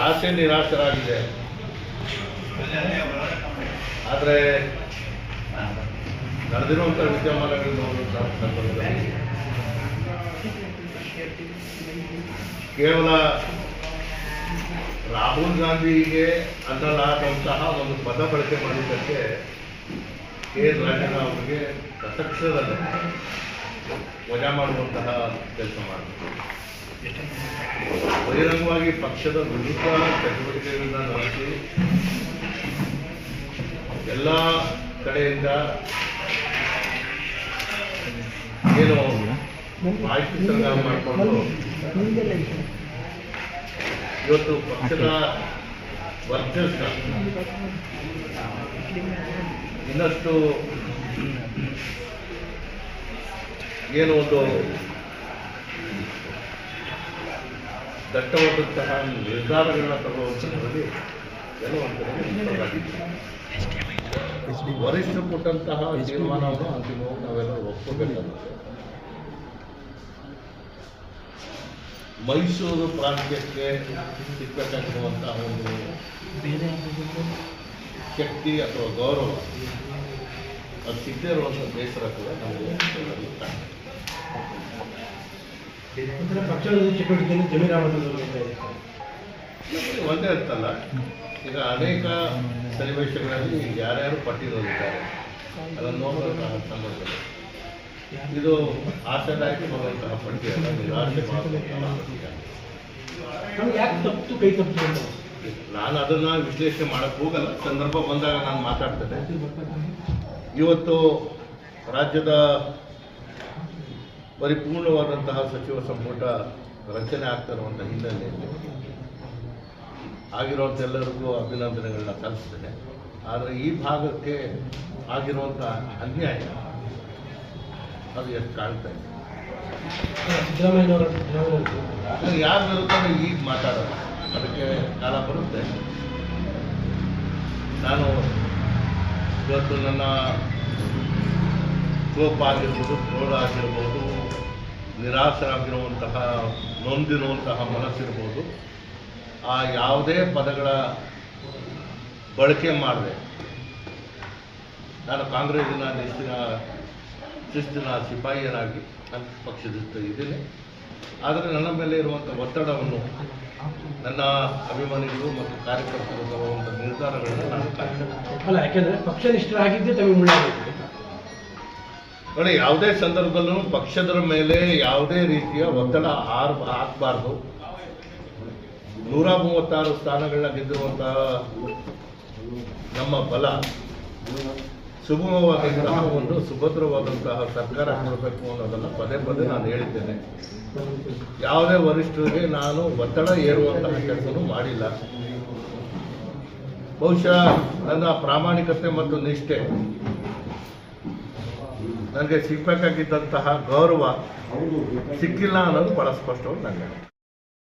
ಆಸೆ ನಿರಾಶರಾಗಿದೆ. ಆದರೆ ನಡೆದಿರುವಂಥ ವಿದ್ಯಮಾನಗಳು ನೋಡುವಂಥ ಸಂದರ್ಭದಲ್ಲಿ ಕೇವಲ ರಾಹುಲ್ ಗಾಂಧಿಗೆ ಅನ್ನಲಾದಂತಹ ಒಂದು ಪದ ಬಳಕೆ ಮಾಡಿದ್ದಕ್ಕೆ ರಾಜಣ್ಣ ಅವರಿಗೆ ತತ್ಕ್ಷಣದಲ್ಲೇ ವಜಾ ಮಾಡುವಂತಹ ಕೆಲಸ ಮಾಡಬೇಕು. ಬಹಿರಂಗವಾಗಿ ಪಕ್ಷದ ವಿರುದ್ಧ ಚಟುವಟಿಕೆಗಳನ್ನ ನಡೆಸಿ ಎಲ್ಲ ಕಡೆಯಿಂದ ಏನು ಮಾಹಿತಿ ಸಂಗ್ರಹ ಮಾಡಿಕೊಂಡು ಇವತ್ತು ಪಕ್ಷದ ವರ್ಚಸ್ಸ ಇನ್ನಷ್ಟು ಏನು ಒಂದು ದಟ್ಟವಾದಂತಹ ನಿರ್ಧಾರಗಳನ್ನ ತಗೊಳ್ಳುವಂಥದ್ರಲ್ಲಿ ಏನೋ ವರಿಷ್ಠರು ಕೊಟ್ಟಂತಹ ತೀರ್ಮಾನವನ್ನು ಅಂತಿಮವಾಗಿ ನಾವೆಲ್ಲ ಒಪ್ಪಬೇಕಾಗುತ್ತೆ. ಮೈಸೂರು ಪ್ರಾಂತ್ಯಕ್ಕೆ ಸಿಕ್ಕಬೇಕಾಗಿರುವಂತಹ ಒಂದು ಶಕ್ತಿ ಅಥವಾ ಗೌರವ ಅದು ಸಿಗದೇ ಇರುವಂಥ ಬೇಸರ ಕೂಡ ನಮಗೆ ಪಕ್ಷದ ಚಟುವಟಿಕೆಯನ್ನು ಒಂದೇ ಇರ್ತಲ್ಲ. ಈಗ ಅನೇಕ ಸನ್ನಿವೇಶಗಳಲ್ಲಿ ಯಾರ್ಯಾರು ಪಟ್ಟಿರೋದಿದ್ದಾರೆ ಅದನ್ನು ನೋಡುವಂತಹ ಸಂದರ್ಭದಲ್ಲಿ ಇದು ಆಶಾದಾಯಕವಾದಂತಹ ಪಟ್ಟಿಯಲ್ಲ, ನಿರಾಶೆ ಮಾಡುವಂತಹ ಪಟ್ಟಿಯಲ್ಲ. ನಾನು ಅದನ್ನು ವಿಶ್ಲೇಷಣೆ ಮಾಡಕ್ಕೆ ಹೋಗಲ್ಲ. ಸಂದರ್ಭ ಬಂದಾಗ ನಾನು ಮಾತಾಡ್ತೇನೆ. ಇವತ್ತು ರಾಜ್ಯದ ಪರಿಪೂರ್ಣವಾದಂತಹ ಸಚಿವ ಸಂಪುಟ ರಚನೆ ಆಗ್ತಾ ಇರುವಂಥ ಹಿನ್ನೆಲೆಯಲ್ಲಿ ಆಗಿರುವಂಥ ಎಲ್ಲರಿಗೂ ಅಭಿನಂದನೆಗಳನ್ನ ಸಲ್ಲಿಸ್ತೇನೆ. ಆದರೆ ಈ ಭಾಗಕ್ಕೆ ಆಗಿರುವಂಥ ಅನ್ಯಾಯ ಅದು ಎಷ್ಟು ಕಾಣ್ತಾ ಇದೆ. ಯಾರ ವಿರುದ್ಧ ಈಗ ಮಾತಾಡೋದು ಅದಕ್ಕೆ ಕಾಲ ಬರುತ್ತೆ. ನಾನು ಇವತ್ತು ನನ್ನ ಕೋಪ ಆಗಿರ್ಬೋದು, ಕ್ರೋಧ ಆಗಿರ್ಬೋದು, ನಿರಾಶರಾಗಿರುವಂತಹ ನೊಂದಿರುವಂತಹ ಮನಸ್ಸಿರ್ಬೋದು, ಆ ಯಾವುದೇ ಪದಗಳ ಬಳಕೆ ಮಾಡಿದೆ ನಾನು ಕಾಂಗ್ರೆಸ್ಸಿನ ಶಿಸ್ತಿನ ಸಿಪಾಯಿಯನಾಗಿ ನನ್ನ ಪಕ್ಷದ ಇದ್ದೇನೆ. ಆದರೆ ನನ್ನ ಮೇಲೆ ಇರುವಂಥ ಒತ್ತಡವನ್ನು ನನ್ನ ಅಭಿಮಾನಿಗಳು ಮತ್ತು ಕಾರ್ಯಕರ್ತರು ತಗೊಳ್ಳುವಂಥ ನಿರ್ಧಾರಗಳನ್ನು ನಾನು ಅಲ್ಲ, ಯಾಕೆಂದರೆ ಪಕ್ಷನಿಷ್ಠರಾಗಿದ್ದೇ ತಮಗೆ ಮುಳ್ಳಾಗಿದೆ. ನೋಡಿ, ಯಾವುದೇ ಸಂದರ್ಭದಲ್ಲೂ ಪಕ್ಷದ ಮೇಲೆ ಯಾವುದೇ ರೀತಿಯ ಒತ್ತಡ ಹಾಕಬಾರ್ದು. 136 ಸ್ಥಾನಗಳನ್ನ ಗೆದ್ದಿರುವಂತಹ ನಮ್ಮ ಬಲ ಸುಗಮವಾದಂತಹ ಒಂದು ಸುಭದ್ರವಾದಂತಹ ಸರ್ಕಾರ ಕೊಡಬೇಕು ಅನ್ನೋದನ್ನು ಪದೇ ಪದೇ ನಾನು ಹೇಳಿದ್ದೇನೆ. ಯಾವುದೇ ವರಿಷ್ಠರಿಗೆ ನಾನು ಒತ್ತಡ ಏರುವಂತಹ ಕೆಲಸನೂ ಮಾಡಿಲ್ಲ. ಬಹುಶಃ ನನ್ನ ಪ್ರಾಮಾಣಿಕತೆ ಮತ್ತು ನಿಷ್ಠೆ, ನನಗೆ ಸಿಗಬೇಕಾಗಿದ್ದಂತಹ ಗೌರವ ಸಿಕ್ಕಿಲ್ಲ ಅನ್ನೋದು ಬಹಳ ಸ್ಪಷ್ಟವಾಗಿ ನನಗೆ